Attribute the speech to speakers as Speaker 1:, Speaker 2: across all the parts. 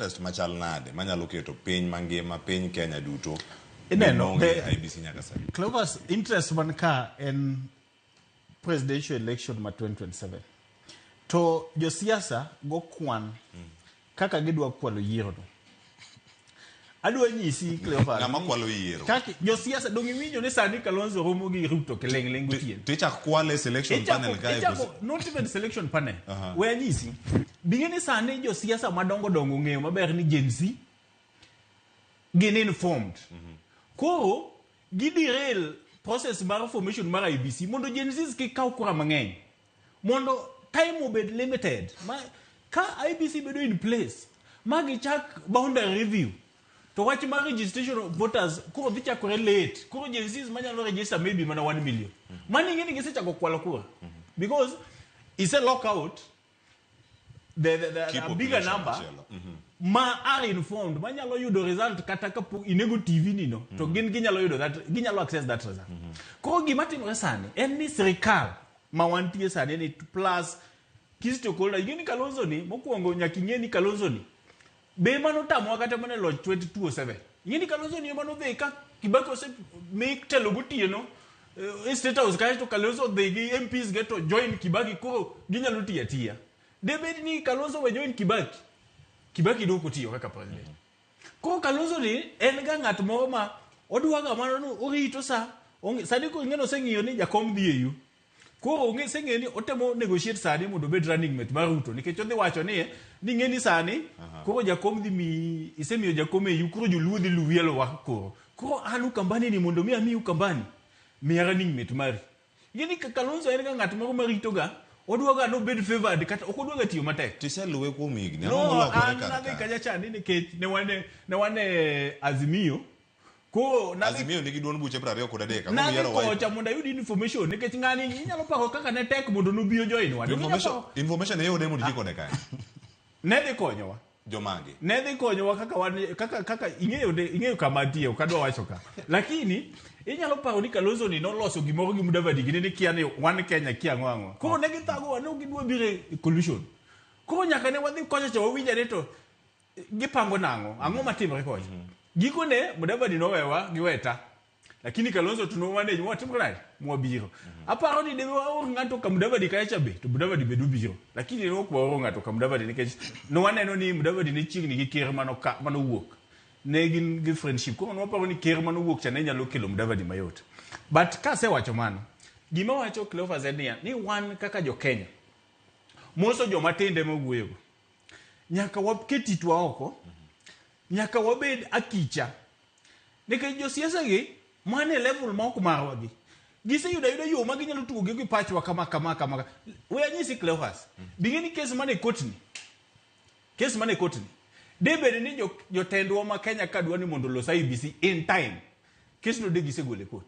Speaker 1: Test machal nade manyalo keto piny mangima piny Kenya duto.
Speaker 2: No,
Speaker 1: IBC nyaka sani.
Speaker 2: Clover's interest man ka en presidential election ma 2027. To jo siasa go kwan kaka gidwa kwalo yiero no. Adwa nyisi Cleophas.
Speaker 1: Ngama kwalo yiero.
Speaker 2: Kaka jo siasa dongi winjo ni sani Kalonzo Ramogi Ruto keleng gotien.
Speaker 1: To ichak kwale selection panel guy.
Speaker 2: Not even selection panel. Where nyisi bingeni sani jo siasa madongo dongo ng'eyo maber ni Gen Z gin informed. Koro gidirel process mar formation mar IBC mondo Gen Z ki kaw kura mang'eny. Mondo time obed limited. Ka IBC bedo in place, magi chak boundary review. To watch my registration of voters, kuro vicha kore late. Kuro Gen Z manyalo register maybe mana 1 million. Mani ngini gese chako kwala kura. Because it's a lockout. The bigger number ma are informed. Manyalo yudo result kataka inego TV nino. To ginyalo yudo that ginyalo access that result. Kuro gimatimore sani en ni serikal ma wantie sani ni plus kisto kola yini Kalonzo ni mokuongo nyakingeni Kalonzo ni be mano tamo kata mane lodge 2207 yini Kalonzo ni mano be ka Kibaki ose make telo gotieno state house ka to Kalonzo the MPs get to join Kibaki ko ginyalo tia de be ni Kalonzo we join Kibaki do ko tiyo kaka president ko Kalonzo ni en ga ngat moro ma odwa ga mano no orito sa sadi ko ngeno sengiyo ni jakom dhieyu ko onge sengeni otemo negotiate sani mondo bed running mate mar Ruto nikech odhi wacho ni ngeni sani ko jakom dhi mi isemiyo jakom e yukro joluodhi luwielo wa ko anu kambani ni mondo mi ami ukambani mi running mate mari ngeni Kalonzo en ga ngat moro marito ga odwoga no bed favored kata okodwoga tiyo matek
Speaker 1: tiseluwe kuom higni
Speaker 2: no an kaja chani nikech ne wane azimio ko
Speaker 1: azimio nigi duon buche 23 ka
Speaker 2: ko yiero wa ko mondo yudi information nikech ngani inyalo paro kaka ne tek mondo nobio join wa
Speaker 1: information e yode mondo jiko ne kae
Speaker 2: ne dhi konyowa
Speaker 1: jomangi
Speaker 2: ne dhi konyowa kaka ing'eyo kama tie okadwa wacho ka lakini inyalo paro ni Kalonzo ni noloso gimoro gi Mudavadi gine ni kia ni wan Kenya kia ng'wango koro ne githago wa no gidwa bire collusion koro nyaka ne wadhi konyo cha wawinjare to gipango nang'o ang'o matimore kocha giko ne Mudavadi nowewa giweta lakini Kalonzo tuno manage watimre mwabiro aparo ni dewe wa ng'ato ka Mudavadi kaecha be to Mudavadi bedu biro lakini no kwa ng'ato ka Mudavadi nikech no waneno ni Mudavadi ni chigni gi ker mano wuok ne gin gi friendship ko no aparo ni ker mano wuok cha ne nyalo kelo Mudavadi mayot but ka se wacho mano gima wacho Cleophas Zenia ni wan kaka jo Kenya moso joma tinde mowuoyo nyaka waketi twa oko nyaka wabed akicha nikech jo siasa gi mane level ma ok marwa gi giseyuda yo ma ginyalo tugo gi pachwa kama we anyisi Cleophas bingeni case mane kotni de bed ni jotendwa ma Kenya kadwa ni mondo los IBC in time case no de gisegole kot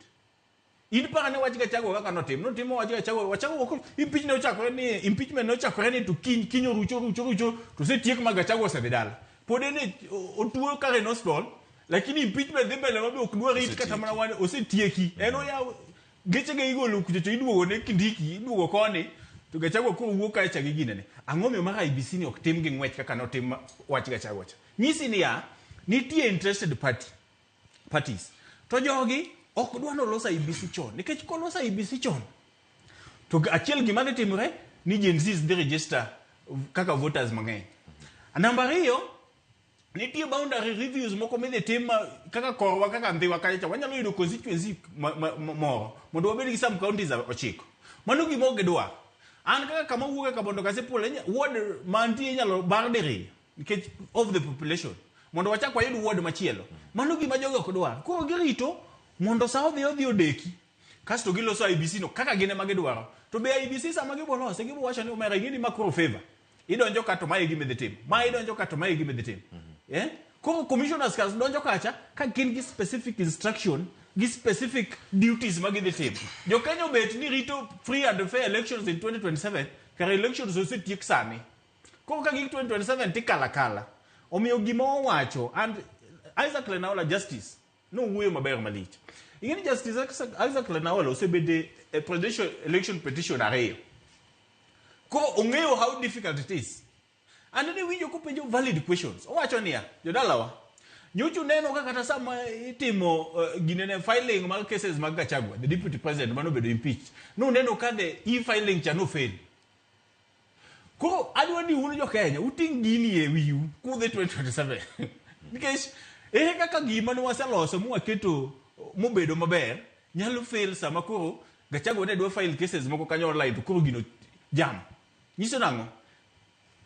Speaker 2: in para ne wachika chago kaka notimo wachika chago impeachment no chakore ni to kinyo rucho to se tiek maga chago sebedala podene otuo kare no stall lakini impeachment dhi mbele mabe ok dwar rit kata mana wane osetieki eno ya geche ge igolo kucho iduogo ne kindiki iduogo koni to gachago ko wuok ka chagi ginene ang'omio mar IBC ni ok tim gi ng'wech kaka no tim wach gachago cha nyisi ni ya nitie interested parties to jogi ok dwa no losa IBC chon nikech ko losa IBC chon to achiel gima ne timre ni Gen Z dhi register kaka voters mang'eny namba 2 nitie boundary reviews moko midhi tim kaka korwa kaka ndhiwa kacha wanyalo yudo constituency moro mondo wabed gi some counties 9 mano gimo gidwa an kaka kama wuoga ka bondo kasepul ward mantie nyalo barderi nikech of the population mondo wachak wayud ward machielo mano gima jogo ok dwar koro girito mondo sa odhi odeki kasto giloso IBC no kaka gine magidwaro to be IBC sama gibolose gibo wacho ni omera ngini makro favor idonjo ka to mai gi medhi tim mai idonjo ka to mai gi medhi tim ko commissioners kas donjo kacha ka gin gi specific instruction gi specific duties magidhi tim jo Kenya bet ni rito free and fair elections in 2027 kare elections osetiek sani ko ka gi 2027 tikala omiyo gima wacho and Isaac Lenaola justice no wuoyo maber malich ingeni justice Isaac Lenaola osebede a presidential election petition ariyo ko ong'eyo how difficult it is And ne winjo kopenjo valid questions. Owacho niya, jodalawa, nyochu neno kaka kata sama itimo ginene filing mag cases mag Gachagua, the deputy president mano bedo impeached. No neno ka the e-filing cha no fail. Koro adwa ni uno jo Kenya, uting gini e wiu kudhe 2027. Because kaka gima no waseloso mu waketo mobedo maber, nyalo fail sama koro Gachagua ne dwa file cases moko kanyo online to koro gino jam. Nyiso nango?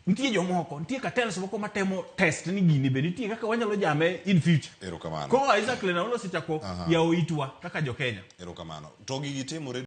Speaker 2: Ntie jomoko, ntie cartels moko matemo test ni gini be ntie kaka wanyalo jame in future.
Speaker 1: Erokamano.
Speaker 2: Ko Isaac Lena ulo sichako ya oitwa kaka jo Kenya.
Speaker 1: Erokamano. To gigi timore